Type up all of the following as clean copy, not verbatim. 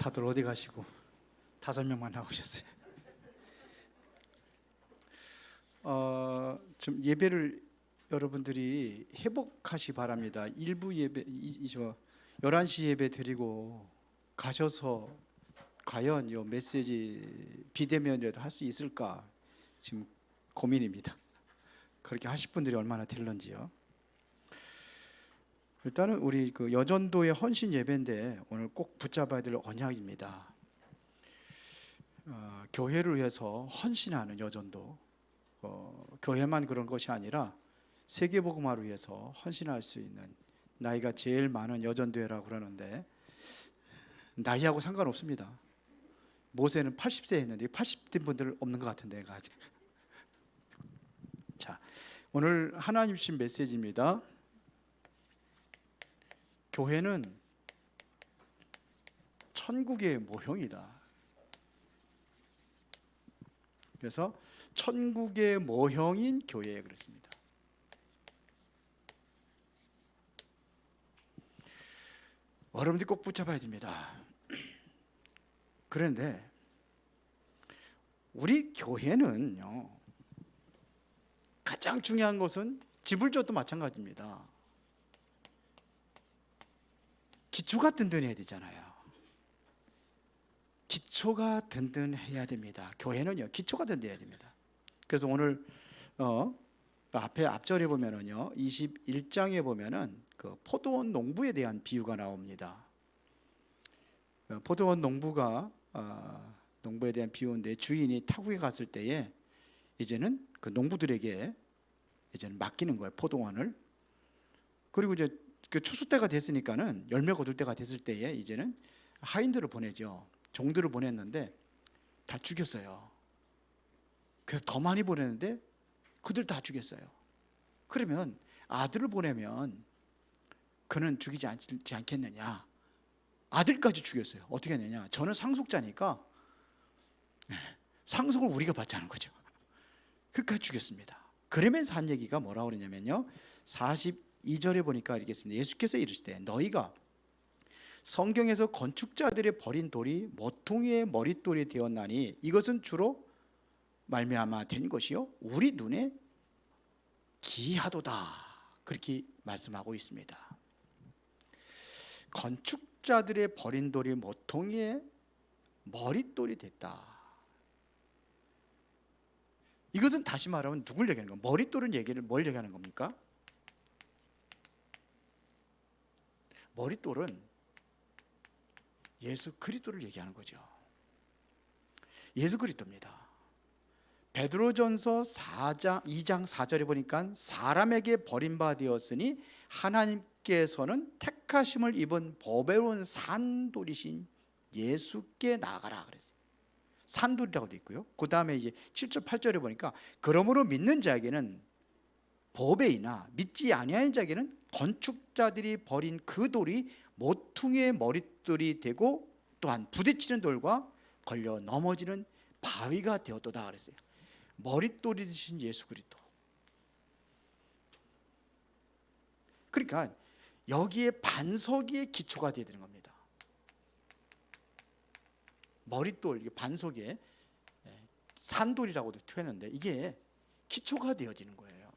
다들 어디 가시고 5명만 나오셨어요. 좀 예배를 여러분들이 회복하시 바랍니다. 일부 예배, 11시 예배 드리고 가셔서 과연 이 메시지 비대면이라도 할 수 있을까 지금 고민입니다. 그렇게 하실 분들이 얼마나 될런지요. 일단은 우리 그 여전도의 헌신 예배인데 오늘 꼭 붙잡아야 될 언약입니다. 교회를 위해서 헌신하는 여전도, 교회만 그런 것이 아니라 세계복음화를 위해서 헌신할 수 있는, 나이가 제일 많은 여전도회라고 그러는데 나이하고 상관없습니다. 모세는 80세 했는데 80대 분들 없는 것 같은데 아직. 자, 오늘 하나님 주신 메시지입니다. 교회는 천국의 모형이다. 그래서 천국의 모형인 교회에 그랬습니다. 여러분들이 꼭 붙잡아야 됩니다. 그런데 우리 교회는요, 가장 중요한 것은 지불조도 마찬가지입니다. 기초가 든든해야 되잖아요. 기초가 든든해야 됩니다. 교회는요, 기초가 든든해야 됩니다. 그래서 오늘 앞에 앞절에 보면은요, 21장에 보면은 그 포도원 농부에 대한 비유가 나옵니다. 포도원 농부가 농부에 대한 비유인데, 주인이 타국에 갔을 때에 이제는 그 농부들에게 이제는 맡기는 거예요, 포도원을. 그리고 이제 그 추수 때가 됐으니까는 열매 거둘 때가 됐을 때에 이제는 하인들을 보내죠. 종들을 보냈는데 다 죽였어요. 그래서 더 많이 보냈는데 그들 다 죽였어요. 그러면 아들을 보내면 그는 죽이지 않겠느냐. 아들까지 죽였어요. 어떻게 했느냐. 저는 상속자니까 상속을 우리가 받자는 거죠. 끝까지 죽였습니다. 그러면서 한 얘기가 뭐라고 그러냐면요, 42절에 보니까 이렇겠습니다. 예수께서 이르시되 너희가 성경에서 건축자들의 버린 돌이 모퉁이의 머릿돌이 되었나니 이것은 주로 말미암아 된 것이요 우리 눈에 기하도다. 그렇게 말씀하고 있습니다. 건축자들의 버린 돌이 모퉁이의 머릿돌이 됐다. 이것은 다시 말하면 누굴 얘기하는 겁니까? 머릿돌은 뭘 얘기하는 겁니까? 머릿돌은 예수 그리스도를 얘기하는 거죠. 예수 그리스도입니다. 베드로전서 2장 4절에 보니까 사람에게 버림받아 되었으니 하나님께서는 택하심을 입은 보배로운 산돌이신 예수께 나아가라 그랬어요. 산돌이라고 되어 있고요. 그 다음에 이제 7절 8절에 보니까 그러므로 믿는 자에게는 보배이나 믿지 아니하는 자에게는 건축자들이 버린 그 돌이 모퉁이의 머릿돌이 되고 또한 부딪히는 돌과 걸려 넘어지는 바위가 되었도다 그랬어요. 머릿돌이 되신 예수 그리스도. 그러니까 여기에 반석의 기초가 되어야 되는 겁니다. 머릿돌, 반석에 산돌이라고도 표현하는데 이게 기초가 되어지는 거예요.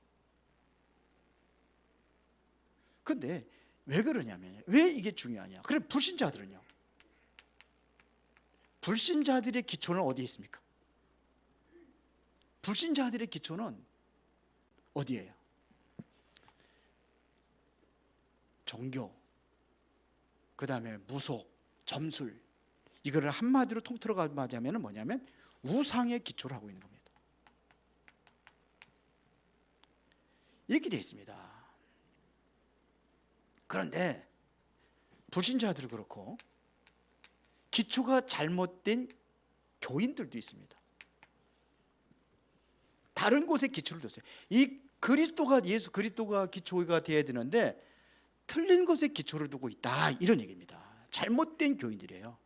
근데 왜 그러냐면, 왜 이게 중요하냐? 그럼 불신자들은요, 불신자들의 기초는 어디에 있습니까? 불신자들의 기초는 어디예요? 종교, 그 다음에 무속, 점술, 이거를 한마디로 통틀어 가자면 뭐냐면 우상의 기초를 하고 있는 겁니다. 이렇게 되어 있습니다. 그런데 불신자들은 그렇고 기초가 잘못된 교인들도 있습니다. 다른 곳에 기초를 뒀어요. 이 그리스도가, 예수 그리스도가 기초가 되어야 되는데 틀린 곳에 기초를 두고 있다, 이런 얘기입니다. 잘못된 교인들이에요.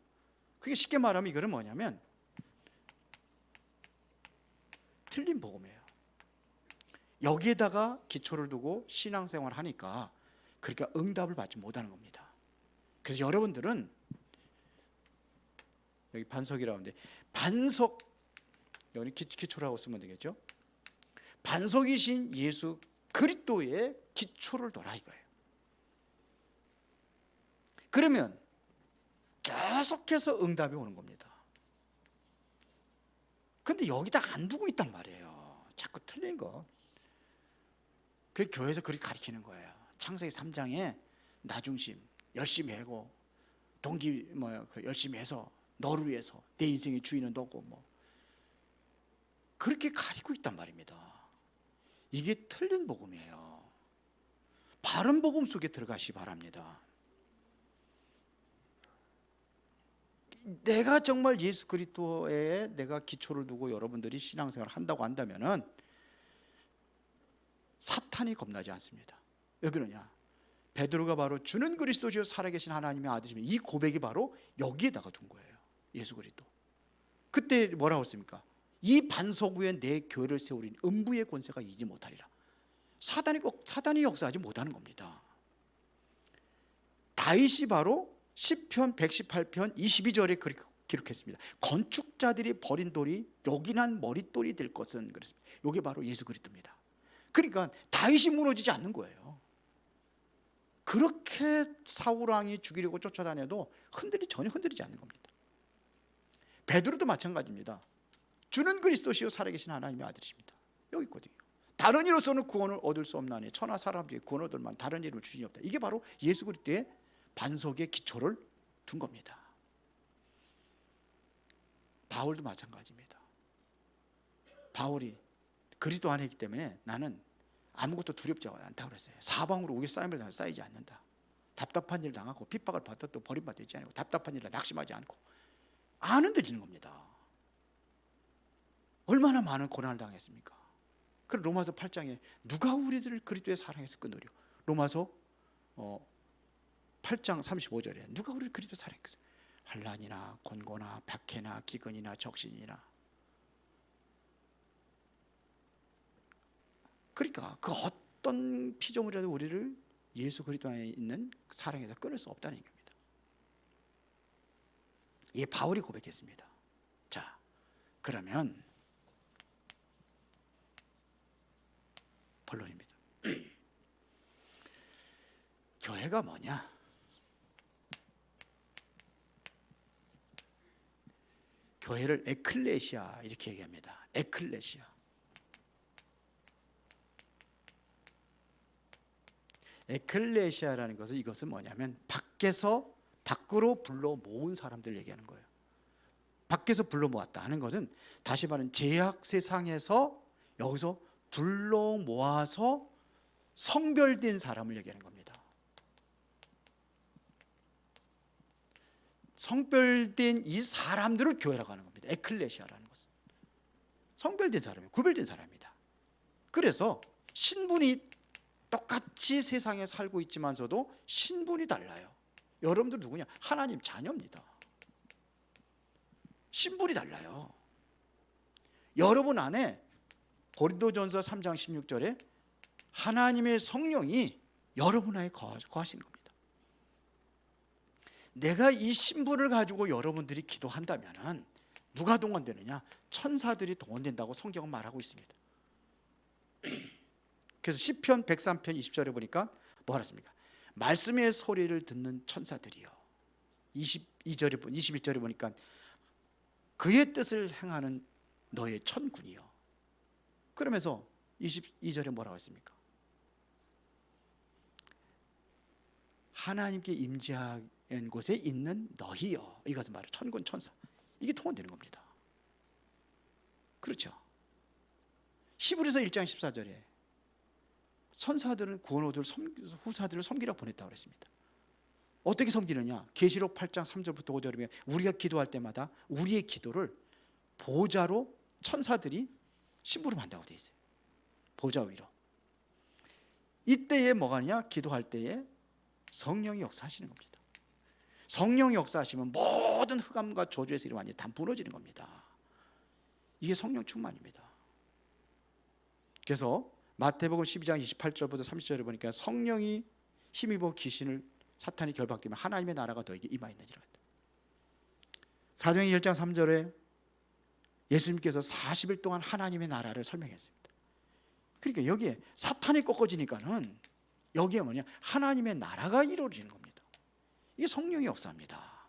그게 쉽게 말하면 이거는 뭐냐면 틀린 복음이에요. 여기에다가 기초를 두고 신앙생활을 하니까 그러니까 응답을 받지 못하는 겁니다. 그래서 여러분들은 여기 반석이라고 하는데 반석 여기 기초라고 쓰면 되겠죠. 반석이신 예수 그리스도의 기초를 둬라 이거예요. 그러면 계속해서 응답이 오는 겁니다. 근데 여기다 안 두고 있단 말이에요. 자꾸 틀린 거. 그 교회에서 그렇게 가르치는 거예요. 창세기 3장에 나 중심, 열심히 하고 동기 열심히 해서 너를 위해서 내 인생의 주인은 너고 그렇게 가리고 있단 말입니다. 이게 틀린 복음이에요. 바른 복음 속에 들어가시기 바랍니다. 내가 정말 예수 그리스도에 내가 기초를 두고 여러분들이 신앙생활을 한다고 한다면은 사탄이 겁나지 않습니다. 왜 그러냐? 베드로가 바로 주는 그리스도시요 살아계신 하나님의 아들이면 이 고백이 바로 여기에다가 둔 거예요. 예수 그리스도. 그때 뭐라고 했습니까? 이 반석 위에 내 교회를 세우리니 음부의 권세가 이기지 못하리라. 사단이 역사하지 못하는 겁니다. 다윗이 바로 시편 118편 22절에 그렇게 기록했습니다. 건축자들이 버린 돌이 요긴한 머릿돌이 될 것은 그랬습니다. 이게 바로 예수 그리스도입니다. 그러니까 다윗이 무너지지 않는 거예요. 그렇게 사울 왕이 죽이려고 쫓아다녀도 전혀 흔들리지 않는 겁니다. 베드로도 마찬가지입니다. 주는 그리스도시요 살아계신 하나님의 아들이십니다. 여기 있거든요. 다른 이로서는 구원을 얻을 수 없나니 천하 사람 중에 구원 얻을 만한 다른 이름을 주시니 없다. 이게 바로 예수 그리스도의 반석의 기초를 둔 겁니다. 바울도 마찬가지입니다. 바울이 그리스도 안에 있기 때문에 나는 아무것도 두렵지 않다고 그랬어요. 사방으로 우리 쌓임을 쌓이지 않는다. 답답한 일을 당하고 핍박을 받아도 버림받지 않고 답답한 일을 낙심하지 않고 아는데 지는 겁니다. 얼마나 많은 고난을 당했습니까? 그럼 로마서 8장에 누가 우리들을 그리스도의 사랑에서 끊으려? 로마서 8장 35절에 누가 우리를 그리스도의 사랑에서 환난이나 곤고나 박해나 기근이나 적신이나 그러니까 그 어떤 피조물이라도 우리를 예수 그리스도 안에 있는 사랑에서 끊을 수 없다는 얘기입니다. 이게 바울이 고백했습니다. 자, 그러면 본론입니다. 교회가 뭐냐? 교회를 에클레시아 이렇게 얘기합니다. 에클레시아. 에클레시아라는 것은 이것은 뭐냐면 밖으로 불러 모은 사람들 얘기하는 거예요. 밖에서 불러 모았다 하는 것은 다시 말하면 죄악 세상에서 여기서 불러 모아서 성별된 사람을 얘기하는 겁니다. 성별된 이 사람들을 교회라고 하는 겁니다. 에클레시아라는 것은 성별된 사람이에요. 구별된 사람입니다. 그래서 신분이 똑같이 세상에 살고 있지만서도 신분이 달라요. 여러분들 누구냐? 하나님 자녀입니다. 신분이 달라요. 여러분 안에 고린도전서 3장 16절에 하나님의 성령이 여러분 안에 거하시는 겁니다. 내가 이 신분을 가지고 여러분들이 기도한다면 누가 동원되느냐? 천사들이 동원된다고 성경은 말하고 있습니다. 그래서 시편 103편 20절에 보니까 뭐라 했습니까? 말씀의 소리를 듣는 천사들이요. 21절에 보니까 그의 뜻을 행하는 너의 천군이요. 그러면서 22절에 뭐라고 했습니까? 하나님께 임재한 곳에 있는 너희요. 이것은 바로 천군 천사. 이게 통원되는 겁니다. 그렇죠. 히브리서 1장 14절에 천사들은 구원 얻을 후사들을 섬기라고 보냈다고 그랬습니다. 어떻게 섬기느냐? 계시록 8장 3절부터 5절이면 우리가 기도할 때마다 우리의 기도를 보좌로 천사들이 심부름한다고 되어 있어요. 보좌 위로. 이때에 뭐가 하느냐? 기도할 때에 성령이 역사하시는 겁니다. 성령이 역사하시면 모든 흑암과 저주의 세력이 완전히 다 무너지는 겁니다. 이게 성령 충만입니다. 그래서 마태복음 12장 28절부터 30절에 보니까 성령이 힘입어 귀신을 사탄이 결박되면 하나님의 나라가 너에게 임하였느니라. 사도행전 1장 3절에 예수님께서 40일 동안 하나님의 나라를 설명했습니다. 그러니까 여기에 사탄이 꺾어지니까는 여기에 뭐냐, 하나님의 나라가 이루어지는 겁니다. 이게 성령의 역사입니다.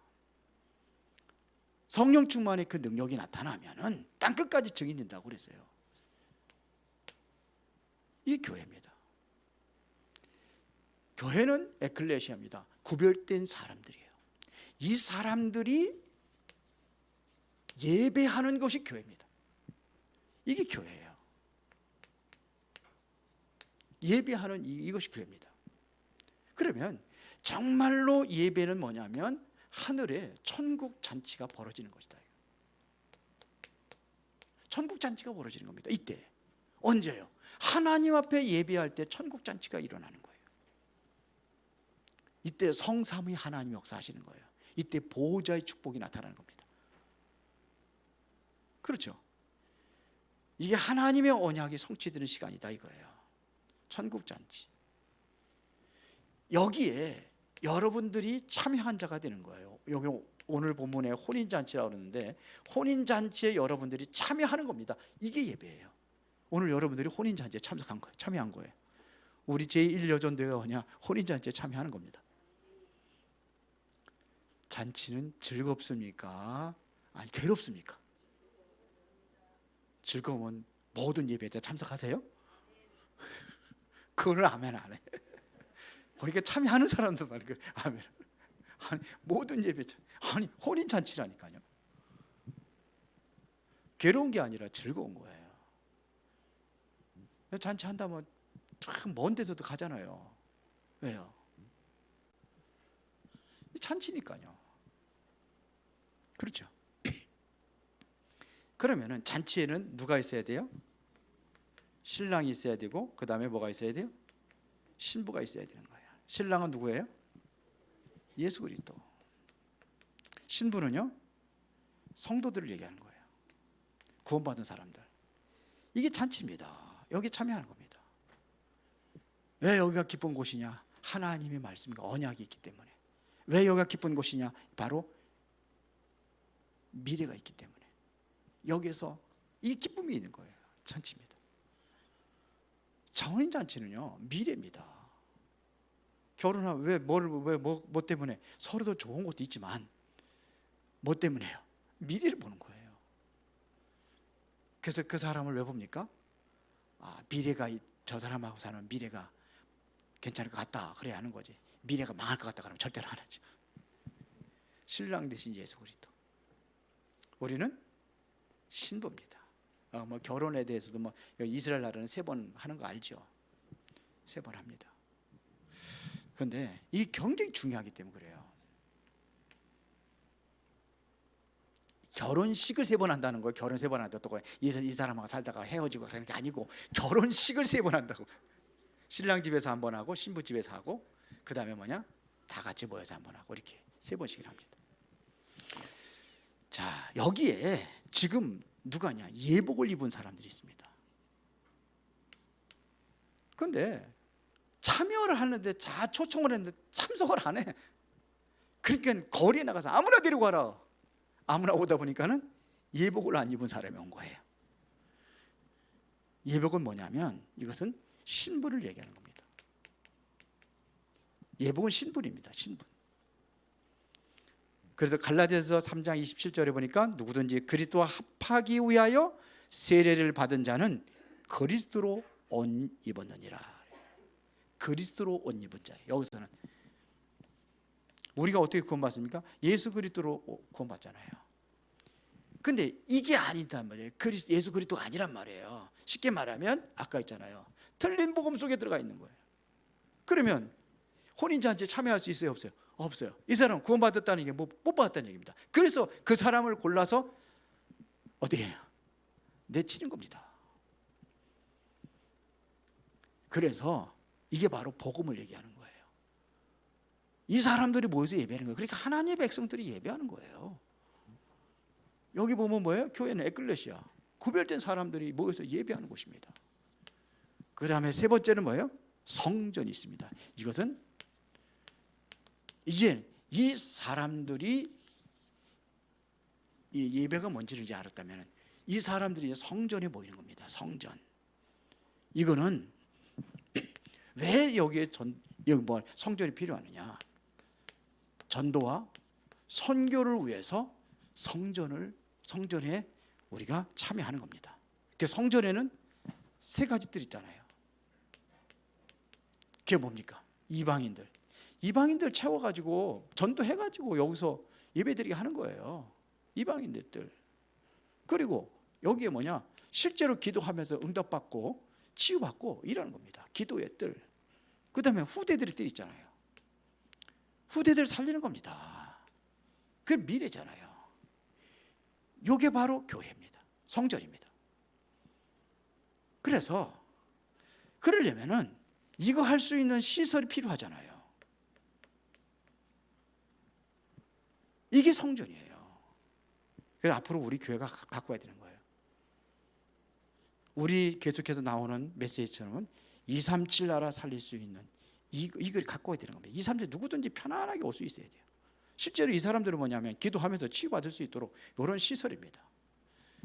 성령 충만의 그 능력이 나타나면은 땅 끝까지 증인된다고 그랬어요. 이게 교회입니다. 교회는 에클레시아입니다. 구별된 사람들이에요. 이 사람들이 예배하는 것이 교회입니다. 이게 교회예요. 예배하는 이것이 교회입니다. 그러면 정말로 예배는 뭐냐면 하늘에 천국 잔치가 벌어지는 것이다. 천국 잔치가 벌어지는 겁니다. 이때 언제요? 하나님 앞에 예배할 때 천국 잔치가 일어나는 거예요. 이때 성삼위 하나님 역사하시는 거예요. 이때 보호자의 축복이 나타나는 겁니다. 그렇죠? 이게 하나님의 언약이 성취되는 시간이다 이거예요. 천국 잔치. 여기에 여러분들이 참여한 자가 되는 거예요. 여기 오늘 본문에 혼인잔치라고 그러는데 혼인잔치에 여러분들이 참여하는 겁니다. 이게 예배예요. 오늘 여러분들이 혼인잔치에 참석한 거예요. 참여한 거예요. 우리 제1여전대가 뭐냐? 혼인잔치에 참여하는 겁니다. 잔치는 즐겁습니까? 아니 괴롭습니까? 즐거우면 모든 예배에 참석하세요? 그거는 아멘 안 해. 보니까 참여하는 사람들만 그 아멘. 아니 모든 예배 아니 혼인 잔치라니까요. 괴로운 게 아니라 즐거운 거예요. 잔치 한다면 참 먼 데서도 가잖아요. 왜요? 잔치니까요. 그렇죠. 그러면은 잔치에는 누가 있어야 돼요? 신랑이 있어야 되고 그 다음에 뭐가 있어야 돼요? 신부가 있어야 되는 거예요. 신랑은 누구예요? 예수 그리스도. 신부는요? 성도들을 얘기하는 거예요. 구원받은 사람들. 이게 잔치입니다. 여기 참여하는 겁니다. 왜 여기가 기쁜 곳이냐? 하나님의 말씀과 언약이 있기 때문에. 왜 여기가 기쁜 곳이냐? 바로 미래가 있기 때문에. 여기서 이 기쁨이 있는 거예요. 잔치입니다. 혼인 잔치는요 미래입니다. 결혼하면 뭐 때문에? 서로도 좋은 것도 있지만 뭐 때문에요? 미래를 보는 거예요. 그래서 그 사람을 왜 봅니까? 미래가 저 사람하고 사는 미래가 괜찮을 것 같다 그래야 하는 거지. 미래가 망할 것 같다 그러면 절대로 안 하죠. 신랑 대신 예수 그리스도. 우리는 신부입니다. 뭐 결혼에 대해서도 뭐 이스라엘 나라는 3번 하는 거 알죠? 3번 합니다. 그런데 이 굉장히 중요하기 때문에 그래요. 결혼식을 3번 한다는 거예요. 결혼 3번 한다고 이 사람하고 살다가 헤어지고 그러는 게 아니고 결혼식을 3번 한다고. 신랑 집에서 1번 하고 신부 집에서 하고 그 다음에 뭐냐? 다 같이 모여서 1번 하고 이렇게 3번씩을 합니다. 자 여기에 지금 누가냐? 예복을 입은 사람들이 있습니다. 그런데 참여를 하는데 초청을 했는데 참석을 안 해. 그러니까 거리에 나가서 아무나 데리고 가라. 아무나 오다 보니까는 예복을 안 입은 사람이 온 거예요. 예복은 뭐냐면 이것은 신부를 얘기하는 겁니다. 예복은 신분입니다. 신분. 그래서 갈라디아서 3장 27절에 보니까 누구든지 그리스도와 합하기 위하여 세례를 받은 자는 그리스도로 옷 입었느니라. 그리스도로 옷 입은 자예요. 여기서는 우리가 어떻게 구원받습니까? 예수 그리스도로 구원받잖아요. 근데 이게 아니단 말이에요. 예수 그리스도가 아니란 말이에요. 쉽게 말하면 아까 있잖아요. 틀린 복음 속에 들어가 있는 거예요. 그러면 혼인잔치에 참여할 수 있어요? 없어요? 없어요. 이 사람은 구원받았다는 게 못 받았다는 얘기입니다. 그래서 그 사람을 골라서 어떻게 해요? 내치는 겁니다. 그래서 이게 바로 복음을 얘기하는 거예요. 이 사람들이 모여서 예배하는 거예요. 그러니까 하나님의 백성들이 예배하는 거예요. 여기 보면 뭐예요? 교회는 에클레시아, 구별된 사람들이 모여서 예배하는 곳입니다. 그 다음에 3번째는 뭐예요? 성전이 있습니다. 이것은 이제 이 사람들이 이 예배가 뭔지를 이제 알았다면 이 사람들이 이제 성전에 모이는 겁니다. 성전. 이거는 왜 여기 뭐 성전이 필요하느냐? 전도와 선교를 위해서 성전에 우리가 참여하는 겁니다. 그 성전에는 세 가지 뜰 있잖아요. 그게 뭡니까? 이방인들 채워가지고 전도해가지고 여기서 예배드리게 하는 거예요. 이방인들 뜰. 그리고 여기에 뭐냐? 실제로 기도하면서 응답받고 치유받고 이러는 겁니다. 기도의 뜰. 그 다음에 후대들의 뜰 있잖아요. 후대들을 살리는 겁니다. 그게 미래잖아요. 이게 바로 교회입니다. 성전입니다. 그래서 그러려면은 이거 할 수 있는 시설이 필요하잖아요. 이게 성전이에요. 그래서 앞으로 우리 교회가 갖고 와야 되는 거예요. 우리 계속해서 나오는 메시지처럼 237 나라 살릴 수 있는 이걸 갖고 와야 되는 겁니다. 237 누구든지 편안하게 올 수 있어야 돼요. 실제로 이 사람들은 뭐냐면 기도하면서 치유받을 수 있도록 이런 시설입니다.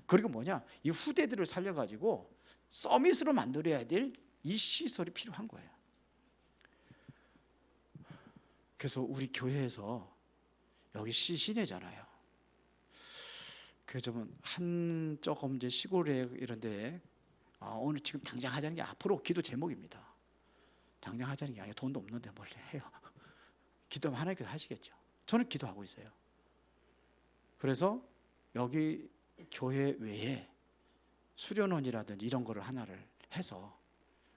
그리고 뭐냐? 이 후대들을 살려가지고 서밋으로 만들어야 될 이 시설이 필요한 거예요. 그래서 우리 교회에서 여기 시내잖아요. 그래서 한 조금 이제 시골에 이런데 오늘 지금 당장 하자는 게 앞으로 기도 제목입니다. 당장 하자는 게 아니라 돈도 없는데 뭘 해요. 기도하면 하나님께서 하시겠죠. 저는 기도하고 있어요. 그래서 여기 교회 외에 수련원이라든지 이런 거를 하나를 해서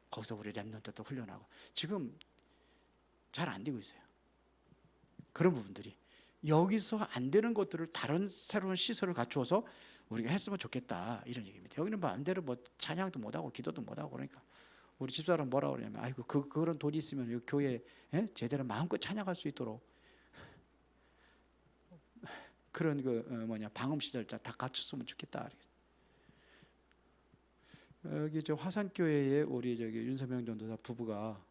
거기서 우리 랩런트도 훈련하고 지금 잘 안 되고 있어요. 그런 부분들이 여기서 안 되는 것들을 다른 새로운 시설을 갖추어서 우리가 했으면 좋겠다 이런 얘기입니다. 여기는 마음대로 뭐 찬양도 못하고 기도도 못하고 그러니까 우리 집사람 뭐라 그러냐면 아이고 그런 돈이 있으면 이 교회 제대로 마음껏 찬양할 수 있도록 그런 방음 시설 다 갖췄으면 좋겠다. 여기 저 화산교회에 우리 저기 윤서명 전도사 부부가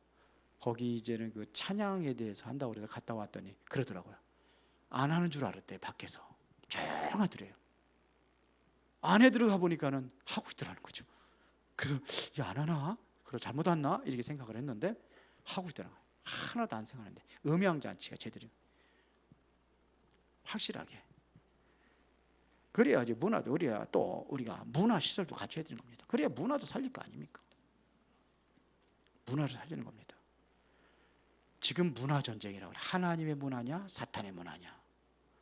거기 이제는 그 찬양에 대해서 한다고 그래서 갔다 왔더니 그러더라고요. 안 하는 줄 알았대. 밖에서 조용하더래요. 안에 들어가 보니까는 하고 있더라는 거죠. 그래서 안 하나? 그럼 잘못 왔나? 이렇게 생각을 했는데 하고 있더라고요. 하나도 안 생각하는데 음향장치가 제대로 확실하게. 그래야지 문화도 우리가 문화 시설도 갖춰야 되는 겁니다. 그래야 문화도 살릴 거 아닙니까? 문화를 살리는 겁니다. 지금 문화 전쟁이라고 해요. 하나님의 문화냐 사탄의 문화냐.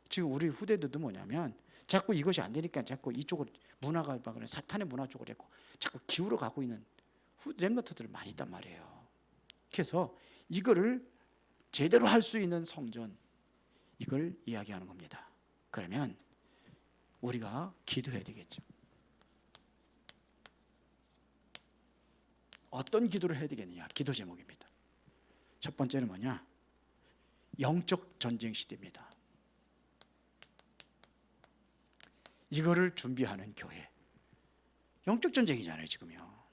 지금 우리 후대들도 뭐냐면 자꾸 이것이 안 되니까 자꾸 이쪽을 문화가 사탄의 문화 쪽으로 자꾸 기울어 가고 있는 렘너트들 많이 있단 말이에요. 그래서 이거를 제대로 할 수 있는 성전 이걸 이야기하는 겁니다. 그러면 우리가 기도해야 되겠죠. 어떤 기도를 해야 되겠느냐? 기도 제목입니다. 첫 번째는 뭐냐? 영적 전쟁 시대입니다. 이거를 준비하는 교회. 영적 전쟁이잖아요, 지금요.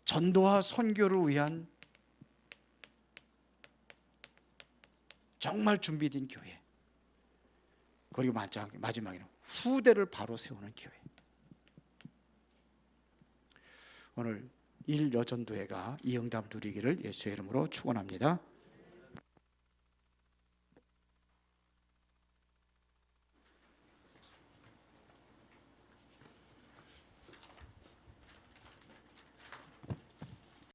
전도와 선교를 위한 정말 준비된 교회. 그리고 마지막에는 후대를 바로 세우는 교회. 오늘 1여전도회가 이 응답 누리기를 예수의 이름으로 축원합니다.